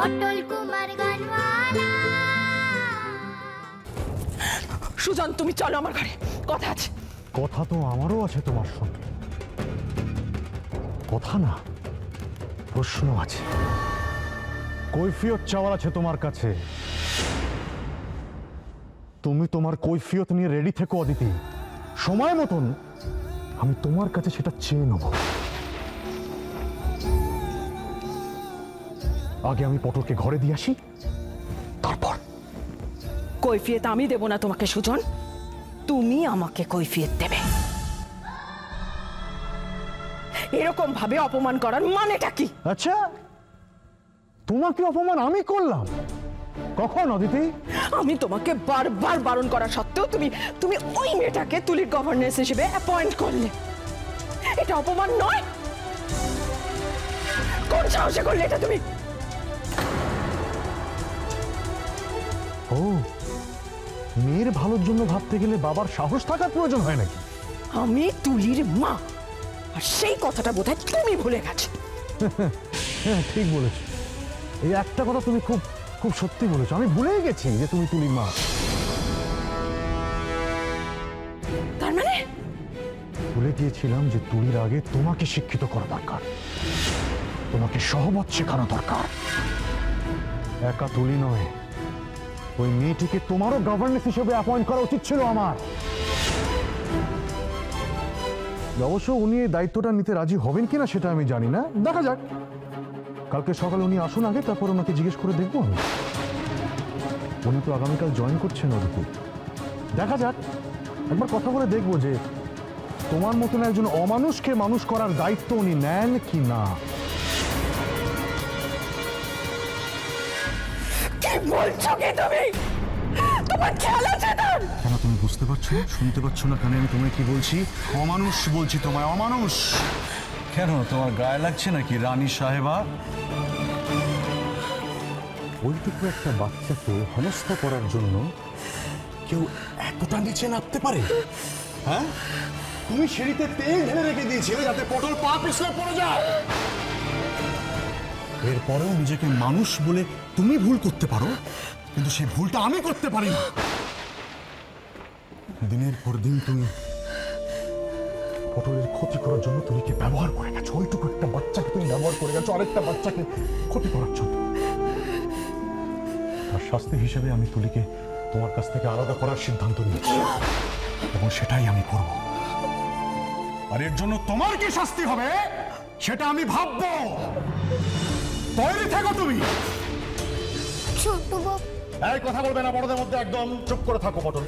পটল কুমার গানওয়ালা। সুজন, তুমি চলো আমার ঘরে, কথা আছে। কথা তো আমারও আছে তোমার সঙ্গে, কথা না প্রশ্ন আছে, কৈফিয়ত চাওয়ার আছে তোমার কাছে। তুমি তোমার কৈফিয়ত নিয়ে রেডি থেকো অদিতি, সময় মতন আমি তোমার কাছে সেটা চেয়ে নেব। আগে আমি পটলকে ঘরে দিয়ে আসি, তারপর। কৈফিয়ত আমি দেব না তোমাকে সুজন, তুমি আমাকে কৈফিয়ত দেবে। এরকম ভাবে অপমান করার মানেটা কি? আচ্ছা, তোমাকে অপমান আমি করলাম কখন অদিতি? আমি তোমাকে বারবার বারণ করা সত্ত্বেও তুমি তুমি ওই মেয়েটাকে তুলির গভর্নেন্স হিসেবে অ্যাপয়েন্ট করলে। এটা অপমান নয়? কোন সাহসে করলে এটা তুমি? ও, মেয়ের ভালোর জন্য ভাবতে গেলে বাবার সাহস থাকার প্রয়োজন হয় নাকি? আমি তুলির মা, আর সেই কথাটা বোধহয় তুমি ভুলে গেছো। হ্যাঁ, ঠিক বলেছো। এই একটা কথা তুমি খুব খুব সত্যি বলেছো, আমি ভুলেই গেছি যে তুমি তুলির মা। তার মানে ভুলে গিয়েছিলাম যে তুলির আগে তোমাকে শিক্ষিত করা দরকার, তোমাকে সহবত শেখানো দরকার। একা তুলি নয়, ওই মেয়েটিকে তোমারও গভর্নেন্স হিসেবে অ্যাপয়েন্ট করা উচিত ছিল আমার। অবশ্য উনি এই দায়িত্বটা নিতে রাজি হবেন কিনা সেটা আমি জানি না, দেখা যাক। কালকে সকালে উনি আসুন আগে, তারপর ওনাকে জিজ্ঞেস করে দেখবো আমি। উনি তো আগামীকাল জয়েন করছেন অদিতি, দেখা যাক। একবার কথা বলে দেখবো যে তোমার মতন একজন অমানুষকে মানুষ করার দায়িত্ব উনি নেন কি না। কি বলছো কি তুমি? তোমার খেয়াল আছে তোর? কেন তুমি বুঝতে পারছো না, শুনতে পাচ্ছ না? কেন আমি তোমায় কি বলছি? অমানুষ বলছি তোমায়, অমানুষ। কেন, তোমার গায়ে লাগছে নাকি রানী সাহেবা? ওইটুকু একটা বাচ্চাকে হেনস্থা করার জন্য কেউ এতটা নিচে নামতে পারে? হ্যাঁ, তুমি সিঁড়িতে তেল ঢেলে রেখে দিয়েছিলে যাতে পটল পা পিছলে পড়ে যায়। এরপরেও নিজেকে মানুষ বলে তুমি ভুল করতে পারো, কিন্তু সেই ভুলটা আমি করতে পারি না। দিনের পর দিন তুমি পটলের ক্ষতি করার জন্য তুমিকে ব্যবহার করে গেছো। ওইটুকু একটা বাচ্চাকে তুমি ব্যবহার করে গেছো আরেকটা বাচ্চাকে ক্ষতি করার জন্য। তার শাস্তি হিসেবে আমি তুলিকে তোমার কাছ থেকে আলাদা করার সিদ্ধান্ত নিয়েছি, এবং সেটাই আমি করব। আর এর জন্য তোমার কি শাস্তি হবে সেটা আমি ভাববো। তৈরি থেকো তুমি। ছোট বাবু, এই কথা বলবে না বড়দের মধ্যে, একদম চুপ করে থাকো পটল।